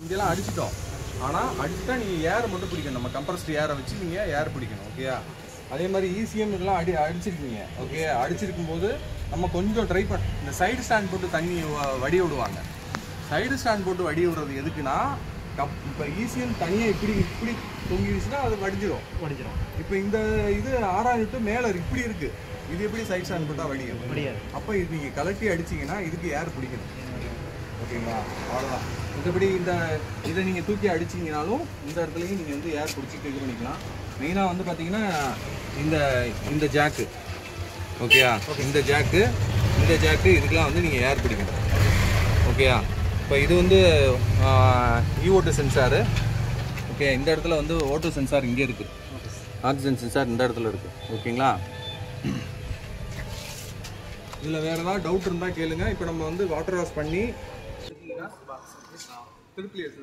இதெல்லாம் அடிச்சிட்டோம். ஆனால் அடிச்சுட்டா நீங்கள் ஏரை மட்டும் பிடிக்கணும். நம்ம கம்ப்ரஸ்ட் ஏரை வச்சு நீங்கள் ஏர் பிடிக்கணும். ஓகேயா? அதே மாதிரி ECM இதெல்லாம் அடிச்சிருக்கீங்க. ஓகே, அடிச்சிருக்கும் போது நம்ம கொஞ்சம் ட்ரை இந்த சைடு ஸ்டாண்ட் போட்டு தண்ணி வடி விடுவாங்க. சைடு ஸ்டாண்ட் போட்டு வடி விடுறது எதுக்குன்னா, இப்போ ECM தனியாக இப்படி தொங்கிடுச்சுன்னா அது வடிஞ்சிடும். இப்போ இந்த இது 6000 மேலே இப்படி இருக்குது. இது எப்படி சைடு ஸ்டாண்ட் போட்டால் வடியும்? அப்போ இது நீங்கள் கலட்டி அடிச்சிங்கன்னா இதுக்கு ஏர் பிடிக்கணும். ஓகேங்களா? அவ்வளோதான். மற்றபடி இதை நீங்கள் தூக்கி அடிச்சிங்கனாலும் இந்த இடத்துலையும் நீங்கள் வந்து ஏர் பிடிச்சிட்டு இது பண்ணிக்கலாம். மெயினாக வந்து பார்த்தீங்கன்னா இந்த ஜாக்கு. ஓகேயா? இந்த ஜாக்கு இதுக்கெலாம் வந்து நீங்கள் ஏர் பிடிக்கணும். ஓகேயா? இப்போ இது வந்து E-O2 சென்சாரு. ஓகே, இந்த இடத்துல வந்து O2 சென்சார் இங்கே இருக்குது. ஆக்சிஜன் சென்சார் இந்த இடத்துல இருக்குது. ஓகேங்களா? இதில் வேறு ஏதாவது டவுட் இருந்தால் கேளுங்க. இப்போ நம்ம வந்து வாட்டர் வாஷ் பண்ணி திருப்பி எடுத்து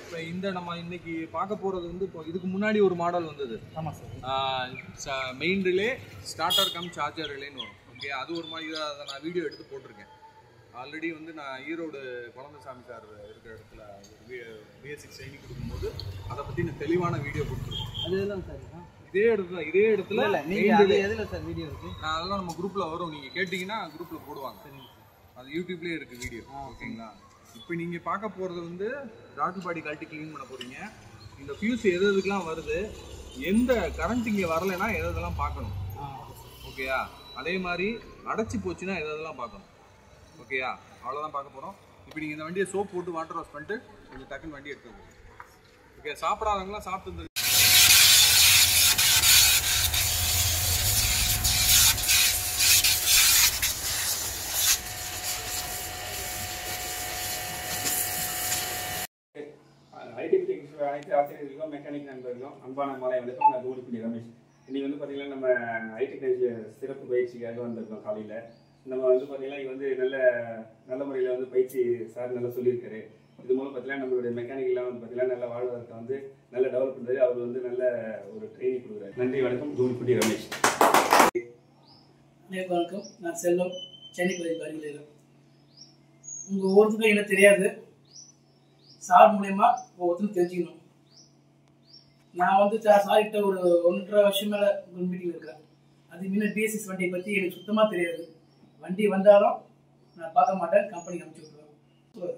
இப்போ நம்ம இன்னைக்கு பார்க்க போகிறது வந்து இப்போ இதுக்கு முன்னாடி ஒரு மாடல் வந்தது. ஆமாம் sir. Main relay starter cum charger ரிலேன்னு வரும். ஓகே, அது ஒரு மாதிரி அதை நான் வீடியோ எடுத்து போட்டிருக்கேன். ஆல்ரெடி வந்து நான் ஈரோடு குழந்தைசாமி சார் இருக்கிற இடத்துல BS6 ட்ரைனிங் கொடுக்கும்போது அதை பற்றி நான் தெளிவான வீடியோ கொடுத்துருக்கேன். அதுதான் சார் இதே இடத்துல எதில் சார் வீடியோ இருக்குது? நான் அதெல்லாம் நம்ம குரூப்பில் வரும். நீங்கள் கேட்டிங்கன்னா குரூப்பில் போடுவாங்க. அது யூடியூப்லேயே இருக்குது வீடியோ. ஓகேங்களா? இப்போ நீங்கள் பார்க்க போகிறது வந்து ராட்டில் பாடி கழட்டி க்ளீன் பண்ண போகிறீங்க. இந்த ஃபியூஸ் எதுக்கெலாம் வருது, எந்த கரண்ட் இங்கே வரலைன்னா எதெல்லாம் பார்க்கணும். ஓகேயா? அதே மாதிரி அடைச்சி போச்சுன்னா எதெல்லாம் பார்க்கணும். ஓகேயா? அவ்வளோதான் பார்க்க போகிறோம். இப்போ நீங்கள் இந்த வண்டியை சோப் போட்டு வாட்டர் வாஷ் பண்ணிட்டு கொஞ்சம் டக்குன்னு வண்டி எடுத்துக்கணும். ஓகே, சாப்பிடாதவங்களாம் சாப்பிட்டு அனைத்து ஆசிரியர்களுக்கும் மெக்கானிக் நண்பர்களும் அன்பான மாலை வணக்கம். நான் தூடிப்பள்ளி ரமேஷ். இன்னைக்கு வந்து பார்த்தீங்கன்னா நம்ம ஐடெக்னாலஜி சிறப்பு பயிற்சிக்காக வந்திருக்கோம். காலையில் நம்ம வந்து பார்த்தீங்கன்னா இது வந்து நல்ல முறையில் வந்து பயிற்சி சார் நல்லா சொல்லியிருக்காரு. இது மூலம் பார்த்தீங்கன்னா நம்மளுடைய மெக்கானிக்கெலாம் வந்து பார்த்தீங்கன்னா நல்ல வாழ்வாதாரத்தை வந்து நல்ல டெவலப் பண்ணுறது. அவர் வந்து நல்ல ஒரு ட்ரைனிங் கொடுக்குறாரு. நன்றி, வணக்கம். தூடிப்பள்ளி ரமேஷ். வணக்கம். நான் செல்வம், சென்னை பகுதியில் வருகிறேன். உங்கள் ஒவ்வொருத்தருக்கும் என்ன தெரியாது, சார் மூலயமா ஒவ்வொருத்தரும் தெரிஞ்சுக்கணும். நான் வந்து சார்கிட்ட ஒரு 1.5 வருஷம் மேலே ஒரு மீட்டிங் இருக்கிறேன். அது முன்ன BS6 வண்டியை பற்றி எனக்கு சுத்தமாக தெரியாது. வண்டி வந்தாலும் நான் பார்க்க மாட்டேன், கம்பெனிக்கு அனுப்பிச்சி விட்ருவேன்.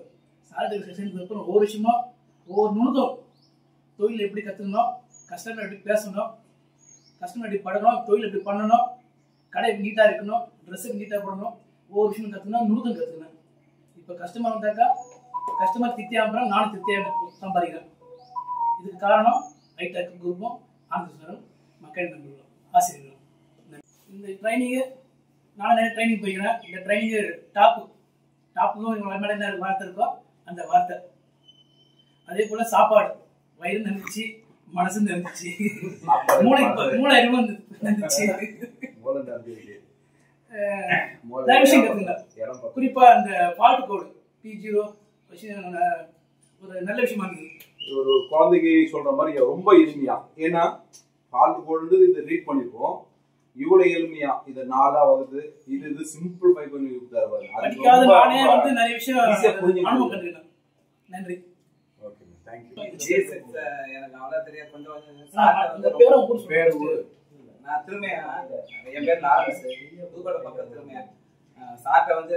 சார்கிட்ட செஷனுக்கு அப்புறம் ஒவ்வொரு விஷயமா ஒவ்வொரு நுணுக்கம், தொழில் எப்படி கற்றுக்கணும், கஸ்டமர் எப்படி பேசணும், கஸ்டமர் எப்படி படணும், தொழில் எப்படி பண்ணணும், கடை நீட்டாக இருக்கணும், ட்ரெஸ்ஸுக்கு நீட்டாக போடணும், ஒவ்வொரு விஷயம் கற்றுக்கணும், நுணுக்கம் கற்றுக்கணும். இப்போ கஸ்டமர் வந்தாக்கா கஸ்டமர் திருப்தியாக நானும் திருப்தியாக சம்பாதிக்கிறேன். இதுக்கு காரணம் ஐடெக் குரூப்பும் ஆனந்தம் மக்கள் நண்பர்களும் ஆசிரியர்களும். இந்த ட்ரைனிங்கு நான் நிறைய ட்ரைனிங் போய்க்கிறேன். இந்த ட்ரைனிங்கு டாப்புக்கும் இவங்க மேலே என்ன வார்த்தை இருக்கோ அந்த வார்த்தை. அதே போல் சாப்பாடு வயிறு நினைச்சு மனசு நினைச்சு மூளை அறிவும் நினைச்சு விஷயம் கற்றுங்க. குறிப்பாக அந்த ஃபால்ட் கோடு P0 ஒரு நல்ல விஷயமா இருக்குது. ஒரு குழந்தைக்கு சொல்ற மாதிரி ரொம்ப எளிமையா, ஏன்னா ஃபால்ட் கோடு இதை ரீட் பண்ணிருக்கோம். இவ்வளவு எளிமையா இதை 4ஆ வகுத்து இது சிம்பிளிஃபை பண்ணி தருவாரு. அதுக்காக நானே வந்து நிறைய விஷயம் அனுபவம் கற்றுக்கிட்டேன். நன்றி. Okay, thank you. எனக்கு அவ்வளவு தெரியாது. கொஞ்சம் அந்த பேரு நான் திருமையா, என் பேர் லாரன்ஸ், புதுக்கோட்டை பக்கம் திருமையா. சார்ட்ட வந்து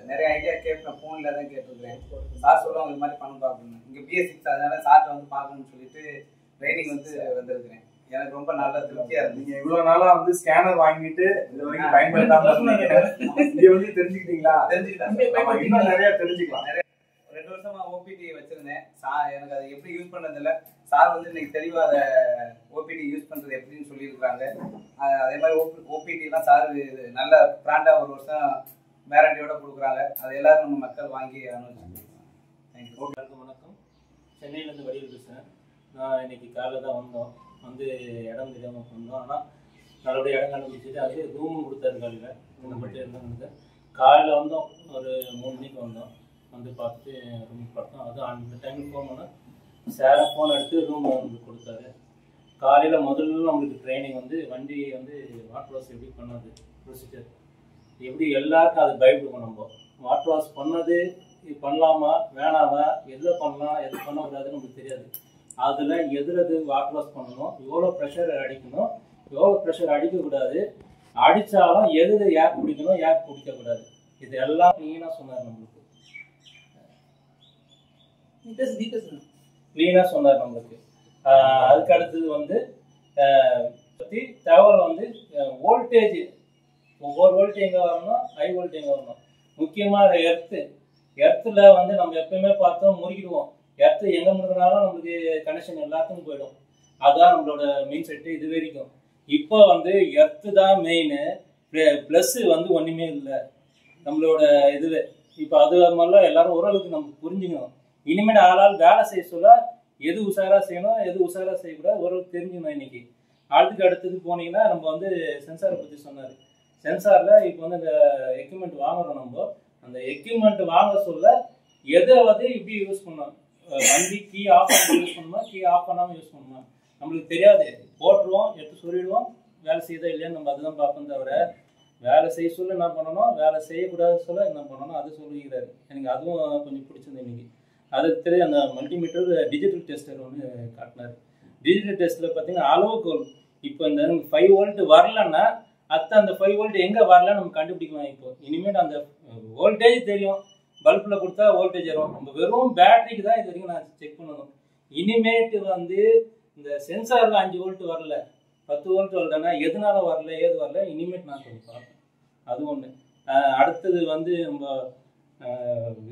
நிறைய ஐடியா கேட்பேன், ஃபோனில் தான் கேட்டுருக்கிறேன். சார் சொல்லுவாங்க இது மாதிரி பண்ணுப்பா அப்படின்னு. இங்கே BS6 அதனால சார்ட்ட வந்து பார்க்கணும்னு சொல்லிட்டு ட்ரைனிங் வந்து வந்திருக்கிறேன். எனக்கு ரொம்ப நல்ல திருப்தியா இருக்கு. நீங்க இவ்வளவு நாளா வந்து ஸ்கேனர் வாங்கிட்டு இது வரைக்கும் பயன்படுத்தாம இங்க வந்து தெரிஞ்சுக்கிட்டீங்களா? தெரிஞ்சுக்கிட்டேன். இன்னும் நிறைய தெரிஞ்சுக்கலாம். 2 வருஷமா OPT வச்சிருந்தேன். எனக்கு அதை எப்படி யூஸ் பண்றதில்ல. சார் வந்து இன்னைக்கு தெளிவா அதை OPT யூஸ் பண்றது எப்படின்னு சொல்லியிருக்காங்க. அதே மாதிரி OPT எல்லாம் சார் நல்ல பிராண்டா 1 வருஷம் வேரண்டியோட கொடுக்குறாங்க. அதை எல்லாரும் நம்ம மக்கள் வாங்கி அனுபவிச்சுக்கலாம். தேங்க்யூ. வணக்கம். சென்னையிலேருந்து வடிவில் பேசுகிறேன். நான் இன்னைக்கு காலையில் தான் வந்தோம். வந்து இடம் தெரியாமல் வந்தோம். ஆனால் நல்லபடியாக இடம் கண்டுபிடிச்சிட்டு அது ரூமும் கொடுத்தாரு. காலையில் இந்த மட்டும் இருந்தாங்க. காலையில் வந்தோம், ஒரு 3 மணிக்கு வந்தோம். வந்து பார்த்துட்டு ரூமுக்கு பார்த்தோம். அதுவும் அந்த டைமுக்கு ஃபோன் பண்ணால் சாரை ஃபோன் எடுத்து ரூம் வந்து கொடுத்தாரு. காலையில் முதல்ல நம்மளுக்கு ட்ரைனிங் வந்து வண்டி வந்து வாட்டர் வாஷ் எப்படி பண்ணது ப்ரொசீஜர் எப்படி எல்லாருக்கும் அது பயப்படுவோம். நம்ம வாட்டர் வாஷ் பண்ணது பண்ணலாமா வேணாமா, எதில் பண்ணலாம் எது பண்ணக்கூடாதுன்னு நமக்கு தெரியாது. அதில் எது வாட்டர் வாஷ் பண்ணணும், எவ்வளோ ப்ரெஷர் அடிக்கணும், எவ்வளோ ப்ரெஷர் அடிக்கக்கூடாது, அடித்தாலும் எது ஏர் பிடிக்கணும் ஏர் பிடிக்கக்கூடாது, இது எல்லாம் க்ளீனாக சொன்னார் நம்மளுக்கு. க்ளீனாக சொன்னார் நம்மளுக்கு. அதுக்கு அடுத்தது வந்து பற்றி தகவல் வந்து வோல்டேஜ், ஒவ்வொரு வோல்டேஜ் எங்கே வரணும், ஹை வோல்டேஜ் எங்கே வரணும், முக்கியமாக எர்த்தில் வந்து நம்ம எப்பயுமே பார்த்தோம் முறுக்கிடுவோம். எர்த்து எங்கே முறுக்கினாலும் நம்மளுக்கு கனெக்ஷன் எல்லாத்துக்கும் போயிடும். அதுதான் நம்மளோட மெயின் செட்டு இது வரைக்கும். இப்போ வந்து எர்த்து தான் மெயின், ப்ளஸ்ஸு வந்து ஒன்றுமே இல்லை நம்மளோட இதுவே. இப்போ அது மாதிரிலாம் எல்லாரும் ஓரளவுக்கு நம்ம புரிஞ்சுக்கணும். இனிமேல் ஆளால் வேலை செய்ய சொல்ல எது உஷாராக செய்யணும் எது உஷாராக செய்யக்கூடாது ஓரளவுக்கு தெரிஞ்சுக்கணும். இன்னைக்கு அடுத்தது போனீங்கன்னா நம்ம வந்து சென்சாரை பற்றி சொன்னார். சென்சாரில் இப்போ வந்து இந்த எக்யூப்மெண்ட் வாங்குறோம். நம்ம அந்த எக்யூப்மெண்ட் வாங்க சொல்ல எதை வந்து இப்படி யூஸ் பண்ணணும், வண்டி கீ ஆஃப் பண்ணி யூஸ் பண்ணணுமா கீ ஆஃப் பண்ணாமல் யூஸ் பண்ணணுமா நம்மளுக்கு தெரியாது. போட்டுருவோம், எடுத்து சொல்லிடுவோம், வேலை செய்யுதா இல்லையான்னு நம்ம அதுதான் பார்ப்போம். தவிர வேலை செய்ய சொல்ல என்ன பண்ணணும், வேலை செய்யக்கூடாது சொல்ல என்ன பண்ணணும் அது சொல்லிக்கிறாரு. எனக்கு அதுவும் கொஞ்சம் பிடிச்சிருந்தது இன்னைக்கு. அதுக்கு தெரியும் அந்த மல்டிமீட்டர் டிஜிட்டல் டெஸ்டர் ஒன்று காட்டினார். டிஜிட்டல் டெஸ்ட்டில் பார்த்தீங்கன்னா அளவுகோல் இப்போ இந்த 5 வோல்ட் வரலன்னா அந்த 5 வோல்ட் எங்கே வரலன்னு நம்ம கண்டுபிடிக்கலாம். இப்போ இனிமேல் அந்த வோல்டேஜ் தெரியும், பல்பில் கொடுத்தா வோல்டேஜ் வரும். நம்ம வெறும் பேட்டரிக்கு தான் இது வரைக்கும் நான் செக் பண்ணணும். இனிமேட்டு வந்து இந்த சென்சாரில் 5 வோல்ட் வரல 10 வோல்ட் வரலன்னா எதனால வரல ஏது வரல இனிமேட் நான் கொஞ்சம் பார்ப்பேன். அது ஒன்று. அடுத்தது வந்து நம்ம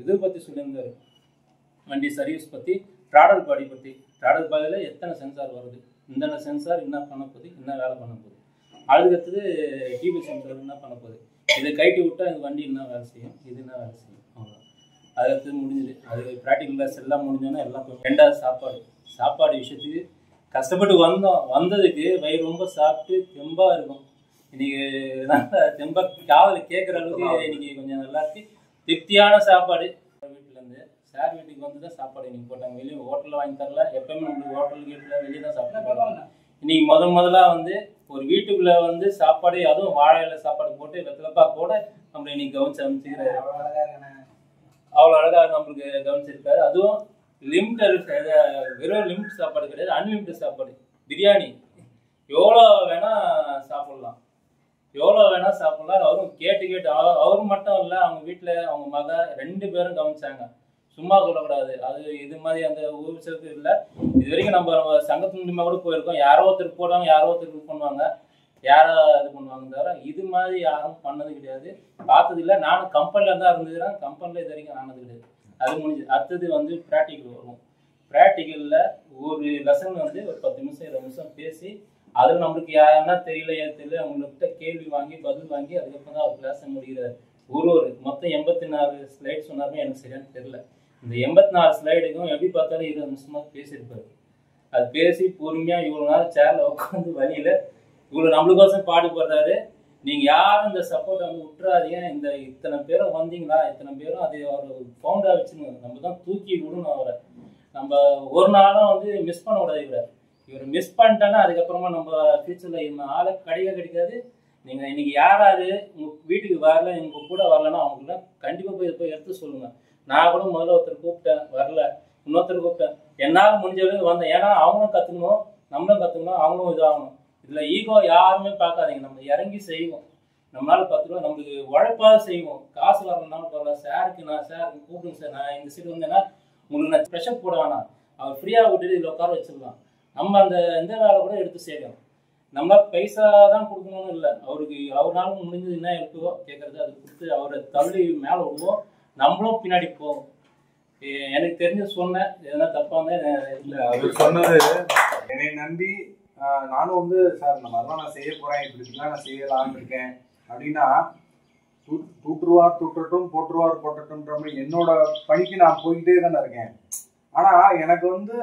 இதை பற்றி சொல்லியிருந்தார், வண்டி சர்வீஸ் பற்றி, ட்ராடல் பாடி பற்றி. ட்ராடல் பாடியில் எத்தனை சென்சார் வருது, இந்த சென்சார் என்ன பண்ண போகுது, என்ன வேலை பண்ண போகுது, அதுக்கடுத்தது டிவி சென்சார் என்ன பண்ண போகுது, இதை கைட்டி விட்டால் இந்த வண்டி என்ன வேலை செய்யும், இது என்ன வேலை செய்யும், அவ்வளோ. அதுக்கடுத்து முடிஞ்சுது. அது ப்ராக்டிக்கல் கிளாஸ் எல்லாம் முடிஞ்சோன்னா எல்லாம் ரெண்டாவது சாப்பாடு விஷயத்துக்கு கஷ்டப்பட்டு வந்ததுக்கு வயிறு ரொம்ப சாப்பிட்டு தெம்பாக இருக்கும். இன்னைக்கு நல்லா தெம்பாக காவலில் கேட்குற அளவுக்கு இன்னைக்கு கொஞ்சம் நல்லா இருக்கு. திருப்தியான சாப்பாடு. வீட்டிலேருந்து சார் வீட்டுக்கு வந்து தான் சாப்பாடு இன்னைக்கு போட்டாங்க. வெளியே ஹோட்டலில் வாங்கி தரல. எப்பயுமே நம்மளுக்கு ஹோட்டலுக்கு வீட்டில் வெளியே தான் சாப்பிட்டு போடுவாங்க. இன்னைக்கு முதலாக வந்து ஒரு வீட்டுக்குள்ளே வந்து சாப்பாடு, அதுவும் வாழையில சாப்பாடு போட்டு வெத்தலைப்பா கூட நம்மளை இன்னைக்கு கவனிச்சு அமைச்சுக்கிறாரு. அவ்வளோ அழகாக நம்மளுக்கு கவனிச்சிருக்காரு. அதுவும் லிமிட்டட், வெறும் லிமிட் சாப்பாடு கிடையாது, அன்லிமிட்டட் சாப்பாடு. பிரியாணி எவ்வளோ வேணால் சாப்பிட்லாம். அவரும் கேட்டு அவரு மட்டும் இல்லை, அவங்க வீட்டில் அவங்க மக 2 பேரும் கவனிச்சாங்க. சும்மா சொல்லக்கூடாது. அது இது மாதிரி அந்த ஊர் சேர்த்து இல்லை. இது வரைக்கும் நம்ம சங்கத்து மூலியமாக கூட போயிருக்கோம். யாரோ ஒருத்தருக்கு போடுவாங்க, யாரோ ஒருத்தருக்கு பண்ணுவாங்க, யாரோ இது பண்ணுவாங்க. தவிர இது மாதிரி யாரும் பண்ணது கிடையாது, பார்த்தது இல்லை. நானும் கம்பெனியில் தான் இருந்துக்கிறேன். கம்பெனியில் இது வரைக்கும் ஆனது கிடையாது. அது முடிஞ்சது. அடுத்தது வந்து ப்ராக்டிக்கல் வரும். ப்ராக்டிக்கலில் ஒரு லெசன் வந்து ஒரு 10 நிமிஷம் 20 நிமிஷம் பேசி அதில் நம்மளுக்கு யாருன்னா தெரியல அவங்கள்ட்ட கேள்வி வாங்கி பதில் வாங்கி அதுக்கப்புறம் தான் அவர் கிளாஸை முடிகிறார். ஒரு மொத்தம் 84 ஸ்லைட் சொன்னாருமே எனக்கு சரியான தெரியல. இந்த 84 ஸ்லைடுக்கும் எப்படி பார்த்தாலும் 20 நிமிஷமாக பேசியிருப்பாரு. அது பேசி பொறுமையாக இவ்வளோ நேரம் சேரில் உட்காந்து வழியில் இவ்வளோ நம்மளுக்கோசம் பாடுபடுறாரு. நீங்கள் யாரும் இந்த சப்போர்ட்டை வந்து விட்டுறாதீங்க. இத்தனை பேரும் வந்தீங்களா, இத்தனை பேரும் அது அவர் ஃபவுண்டாக வச்சுருங்க. நம்ம தான் தூக்கி விடணும் அவரை. நம்ம ஒரு நாளும் வந்து மிஸ் பண்ண விடாது. இவர் மிஸ் பண்ணிட்டேன்னா அதுக்கப்புறமா நம்ம ஃபியூச்சரில் இந்த ஆளை கிடைக்காது. நீங்கள் இன்னைக்கு யாராவது உங்கள் வீட்டுக்கு வரல, உங்கள் கூட வரலன்னா அவங்களாம் கண்டிப்பாக போய் எடுத்து சொல்லுங்கள். நான் கூட முதல்ல ஒருத்தர் கூப்பிட்டேன், வரல. இன்னொருத்தர் கூப்பிட்டேன், என்னால் முடிஞ்ச அளவுக்கு வந்தேன். ஏன்னா அவங்களும் கற்றுக்கணும், நம்மளும் கற்றுக்கணும், அவங்களும் இதாகணும். இதில் ஈகோ யாருமே பார்க்காதீங்க. நம்ம இறங்கி செய்வோம். நம்மளால 10 ரூபா நம்மளுக்கு உழைப்பாக செய்வோம். காசு வரணும்னாலும் பரவாயில்ல. சாருக்கு கூப்பிடுங்க சார், நான் இந்த சைடு வந்தேன்னா உங்களுக்கு நான் ப்ரெஷர் போட வேணாம், அவர் ஃப்ரீயாக விட்டுட்டு இதில் உட்கார வச்சிடலாம். நம்ம அந்த எந்த வேலை கூட எடுத்து செய்யலாம். நம்ம பைசா தான் கொடுக்கணும்னு இல்லை. அவரால் முடிஞ்சது என்ன இருக்கோ கேட்கறது அது கொடுத்து அவரை தள்ளி மேலே விடுவோம். நம்மளும் பின்னாடி போவோம். எனக்கு தெரிஞ்ச சொன்னேன், எதனா தப்பா இல்லை அவர் சொன்னது என்னை நம்பி நானும் வந்து சார் இந்த மாதிரிலாம் நான் செய்ய போகிறேன், இப்படிலாம் நான் செய்யலான்னு இருக்கேன் அப்படின்னா தூட்டுருவார் போட்டட்டும்ன்ற மாதிரி என்னோட பணிக்கு நான் போய்கிட்டே தானே இருக்கேன். ஆனால் எனக்கு வந்து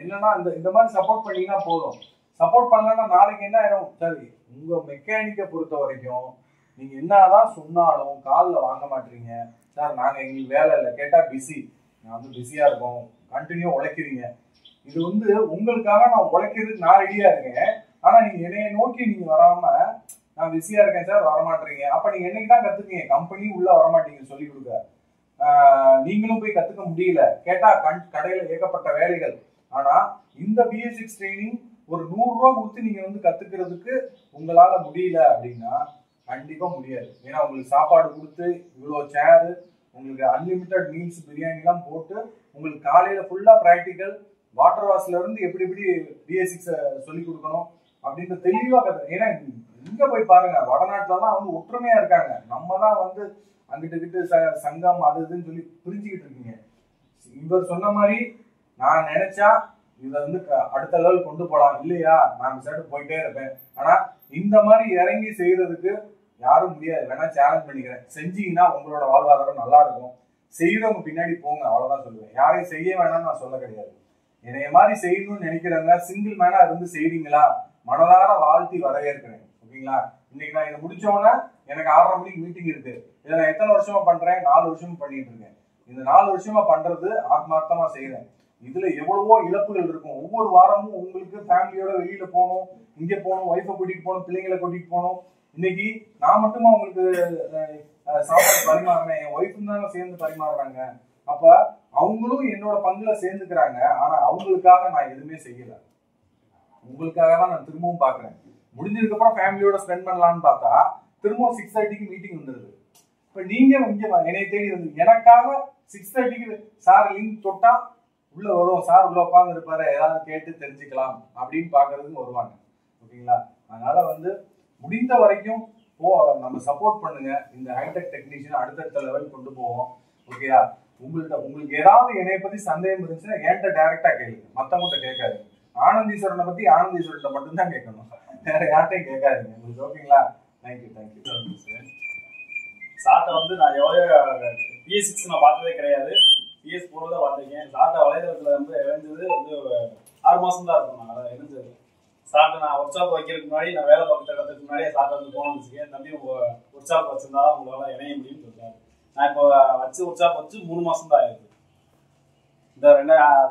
என்னன்னா இந்த மாதிரி சப்போர்ட் பண்ணிங்கன்னா போதும். சப்போர்ட் பண்ணலன்னா நாளைக்கு என்ன ஆயிரும், சரி உங்கள் மெக்கானிக்கை பொறுத்த வரைக்கும் நீங்கள் என்னதான் சொன்னாலும் காலில் வாங்க மாட்டீங்க. சார் நாங்கள் எங்களுக்கு வேலை இல்லை கேட்டால் பிஸி, நான் வந்து பிஸியாக இருக்கோம், கண்டினியூ உழைக்கிறீங்க. இது வந்து உங்களுக்காக நான் உழைக்கிறதுக்கு நான் ரெடியாக இருக்கேன். ஆனால் நீங்கள் என்னைய நோக்கி நீங்கள் வராமல் நான் பிஸியாக இருக்கேன் சார் வரமாட்டீங்க. அப்போ நீங்கள் என்னைக்கு தான் கற்றுக்கீங்க, கம்பெனி உள்ளே வரமாட்டீங்க சொல்லிக் கொடுக்க. நீங்களும் போய் கத்துக்க முடியல. கேட்டா கடையில ஏகப்பட்ட வேலைகள். ஆனா இந்த BS6 ட்ரைனிங் ஒரு 100 ரூபா கொடுத்து நீங்க வந்து கத்துக்கிறதுக்கு உங்களால முடியல அப்படின்னா கண்டிப்பா முடியாது. ஏன்னா உங்களுக்கு சாப்பாடு கொடுத்து இவ்வளவு சேரு, உங்களுக்கு அன்லிமிட்டட் மீல்ஸ், பிரியாணி எல்லாம் போட்டு உங்களுக்கு காலையில ஃபுல்லா பிராக்டிக்கல், வாட்டர் வாஷ்ல இருந்து எப்படி எப்படி BS6 சொல்லி கொடுக்கணும் அப்படின்ற தெளிவா கத்து. ஏன்னா இங்க போய் பாருங்க, வடநாட்டுலலாம் வந்து ஒற்றுமையா இருக்காங்க. நம்ம தான் வந்து அங்கிட்டு சங்கம் அது இதுன்னு சொல்லி புரிஞ்சுக்கிட்டு இருக்கீங்க. இவர் சொன்ன மாதிரி நான் நினைச்சா இதை வந்து அடுத்த லெவல் கொண்டு போகலாம், இல்லையா நான் சைடு போயிட்டே இருப்பேன். ஆனா இந்த மாதிரி இறங்கி செய்யறதுக்கு யாரும் முடியாது. வேணா சேலஞ்ச் பண்ணிக்கிறேன். செஞ்சீங்கன்னா உங்களோட வாழ்வாதாரம் நல்லா இருக்கும். செய்யறவங்க பின்னாடி போங்க, அவ்வளவுதான் சொல்லுவேன். யாரையும் செய்ய வேணாம்னு நான் சொல்ல கிடையாது. என்னைய மாதிரி செய்யணும்னு நினைக்கிறவங்க சிங்கிள் மேனா இருந்து செய்றீங்களா, மனதார வாழ்த்தி வரவேற்கிறேன். ஓகேங்களா? இன்னைக்கு நான் இதை முடிச்சோன்னா எனக்கு 6:30 மணிக்கு மீட்டிங் இருக்கு. இதை நான் எத்தனை வருஷமா பண்றேன்? 4 வருஷமா பண்ணிட்டு இருக்கேன். இந்த 4 வருஷமா பண்றது ஆத்மார்த்தமா செய்யறேன். இதுல எவ்வளவோ இழப்புகள் இருக்கும். ஒவ்வொரு வாரமும் உங்களுக்கு ஃபேமிலியோட வெளியில போகணும், இங்க போகணும், ஒய்ஃபை கூட்டிட்டு போகணும், பிள்ளைங்களை கூட்டிட்டு போகணும். இன்னைக்கு நான் மட்டுமா உங்களுக்கு சாப்பாடு பரிமாறுறேன், என் ஒய்ஃபும் தானே சேர்ந்து பரிமாறுறாங்க. அப்ப அவங்களும் என்னோட பங்குல சேர்ந்துக்கிறாங்க. ஆனா அவங்களுக்காக நான் எதுவுமே செய்யல. உங்களுக்காக தான் நான் திரும்பவும் பாக்குறேன். முடிஞ்சதுக்கு அப்புறம் ஃபேமிலியோட ஸ்பெண்ட் பண்ணலாம்னு பார்த்தா திரும்பவும் 6:30க்கு மீட்டிங் வந்துருது. இப்ப நீங்க இங்க என்னை தேடி வந்து எனக்காக 6:30க்கு சார் லிங்க் தொட்டா உள்ள வரும், சார் உள்ள உட்கார்ந்து இருப்பாரு, ஏதாவது கேட்டு தெரிஞ்சுக்கலாம் அப்படின்னு பாக்குறதுக்கு வருவாங்க. ஓகேங்களா? அதனால வந்து முடிந்த வரைக்கும் நம்ம சப்போர்ட் பண்ணுங்க. இந்த ஹைடெக் டெக்னீஷியன் அடுத்தடுத்த லெவல் கொண்டு போவோம். ஓகேயா? உங்களுக்கு ஏதாவது என்னைய பத்தி சந்தேகம் இருந்துச்சுன்னா என்கிட்ட டைரக்டா கேளுங்க, மத்தவங்கிட்ட கேட்காது. ஆனந்தீஸ்வரனை பத்தி ஆனந்தீஸ்வரன் மட்டும்தான் கேட்கணும், வேற யார்ட்டையும் கேட்காதீங்க. உங்களுக்கு ஓகேங்களா? தேங்க்யூ. சார்ட்டை வந்து நான் எவ்வளோ BS6 நான் பார்த்ததே கிடையாது. PS போனதை பார்த்துருக்கேன். சார்ட்டை வலைதளத்தில் வந்து இணைஞ்சது வந்து 6 மாதம் தான் இருக்கும். நான் அதை இணைஞ்சது சார்ட்டை நான் ஒர்க் ஷாப் வைக்கிறதுக்கு முன்னாடி, நான் வேலை பார்க்குற இடத்துக்கு முன்னாடியே சார்ட்டை வந்து போகணும்னு வச்சுக்கேன். தம்பி உங்கள் ஒர்க் ஷாப் வச்சிருந்தா உங்களால் இணைய முடியும்னு சொல்லிட்டாரு. நான் இப்போ வச்சு ஒர்க் ஷாப் வச்சு 3 மாதம் தான் ஆயிருக்கு. இந்த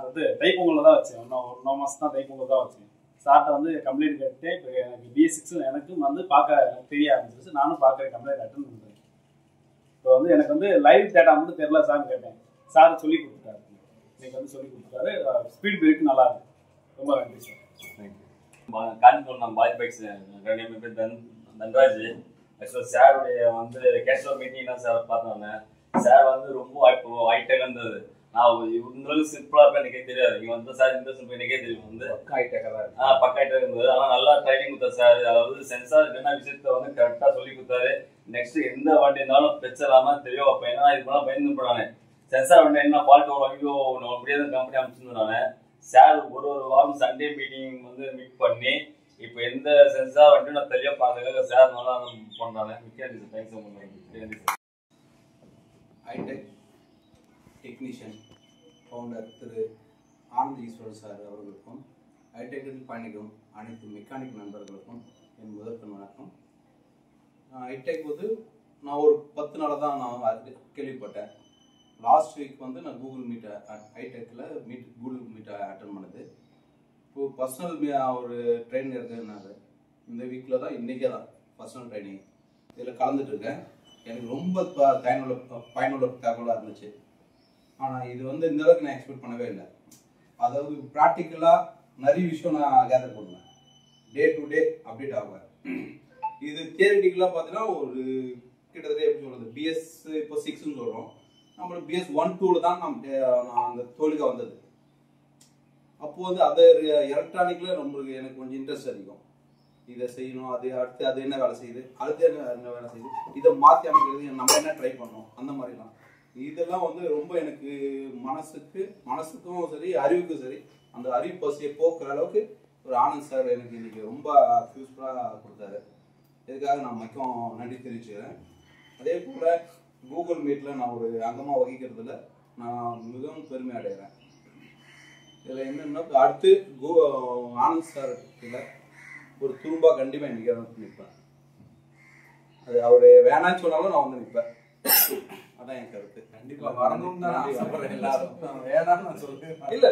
வந்து தைப்பொங்கலில் தான் வச்சேன். இன்னும் 1 மாதம் தான் தைப்பொங்கல் தான் வச்சேன். சார்ட்டை வந்து கம்ப்ளைண்ட் கேட்டு இப்போ எனக்கு BS6 எனக்கும் வந்து பார்க்க எனக்கு தெரிய ஆரம்பிச்சிருச்சு. நானும் பார்க்குற கம்ப்ளைண்ட் அட்டன் பண்ணுறேன். இப்போ வந்து எனக்கு வந்து லைவ் டேட்டா மட்டும் தெரியல சார்னு கேட்டேன். சார் சொல்லி கொடுத்துட்டாரு. இன்னைக்கு வந்து சொல்லி கொடுத்துட்டாரு. ஸ்பீட் பிரேக் நல்லா இருக்கு. ரொம்ப நன்றி சார். காஞ்சிபுரம் நான் பாய் பைக்ஸ் தன்ராஜ். ஆக்சுவலாக சாருடைய வந்து கேஷுவல் மீட்டிங் தான் சார் பார்த்தோன்னே. சார் வந்து ரொம்ப ஹைடெக் இருந்தது. நான் இவங்களுக்கு சிம்பிளா இருப்பேன், எனக்கே தெரியாது. இவங்க வந்து சார் இந்த சிம்பிள் எனக்கே தெரியும் வந்து பக்கா ஹைடெக் இருந்தது. ஆனால் நல்லா ட்ரைனிங் கொடுத்தாரு சார். அதாவது சென்சார் என்ன விஷயத்த வந்து கரெக்டாக சொல்லி கொடுத்தாரு. நெக்ஸ்ட் எந்த வண்டி இருந்தாலும் பிரச்சனை இல்லாமல் தெரியும். அப்போ ஏன்னா இது போனால் பயந்து போனானே சென்சார் வண்டி என்ன ஃபால்ட் வரும், ஐயோ நம்ம அப்படியே தான் கம்பெனி அமைச்சிருந்தானே. சார் ஒரு வாரம் சண்டே மீட்டிங் வந்து மீட் பண்ணி இப்போ எந்த சென்சார் வண்டியும் நான் தெளிவாக பார்க்கறதுக்காக சார் நல்லா பண்ணுறாங்க. மிக்க நன்றி சார். தேங்க்ஸ் பண்ணுறேன். ஹைடெக் டெக்னீஷியன் ஃபவுண்டர் திரு ஆனந்த் ஈஸ்வரன் சார் அவர்களுக்கும் ஹைடெக்கில் பயணிக்கும் அனைத்து மெக்கானிக் நண்பர்களுக்கும் என் முதற்கண் வணக்கம். ஹைடெக் வந்து நான் ஒரு 10 நாளாக தான் நான் கேள்விப்பட்டேன். லாஸ்ட் வீக் வந்து நான் கூகுள் மீட் ஹைடெக்கில் கூகுள் மீட்டை அட்டன் பண்ணது. இப்போது பர்சனல் ஒரு ட்ரைனிங் இருக்குன்னாரு. இந்த வீக்கில் தான் இன்றைக்கே தான் பர்சனல் ட்ரைனிங் இதில் கலந்துட்டுருக்கேன். எனக்கு ரொம்ப பயனுள்ள தகவலாக இருந்துச்சு. ஆனால் இது வந்து இந்த அளவுக்கு நான் எக்ஸ்பெக்ட் பண்ணவே இல்லை. அதாவது ப்ராக்டிக்கலாக நிறைய விஷயம் நான் கேதர் பண்ணுவேன். டே டு டே அப்டேட் ஆகுவேன். இது தியரிட்டிக்கலாக பார்த்தீங்கன்னா ஒரு கிட்டத்தட்ட எப்படி சொல்கிறது, BS இப்போ 6ன்னு சொல்கிறோம். நம்மளுக்கு BS 1, 2 தான் நான் அந்த தோல்வியாக வந்தது. அப்போது வந்து அது எலக்ட்ரானிக்கில் நம்மளுக்கு எனக்கு கொஞ்சம் இன்ட்ரெஸ்ட் அதிகம். இதை செய்யணும், அது அடுத்து அது என்ன வேலை செய்யுது, அடுத்து என்ன வேலை செய்யுது, இதை மாற்றி அமைக்கிறது, நம்ம என்ன ட்ரை பண்ணோம், அந்த மாதிரிலாம் இதெல்லாம் வந்து ரொம்ப எனக்கு மனசுக்கும் சரி அறிவுக்கும் சரி அந்த அறிவு பசியை போக்குற அளவுக்கு ஒரு ஆனந்த் சார் எனக்கு இன்னைக்கு ரொம்ப யூஸ்ஃபுல்லாக கொடுத்தாரு. இதுக்காக நான் மிகவும் நன்றி தெரிவிச்சுக்கிறேன். அதே போல் கூகுள் மீட்டில் நான் ஒரு அங்கமாக வகிக்கிறதுல நான் மிகவும் பெருமை அடைகிறேன். இதில் என்னென்னா அடுத்து ஆனந்த் சார் இல்லை ஒரு துரும்பா கண்டிப்பாக இன்னைக்கு நிற்பேன். அது அவர் வேணான்னு சொன்னாலும் நான் வந்து நிற்பேன். அதான் என் கருத்து. கண்டிப்பா வரணும் தான் எல்லாரும் வேணாம்னு நான் சொல்லுவேன். இல்லை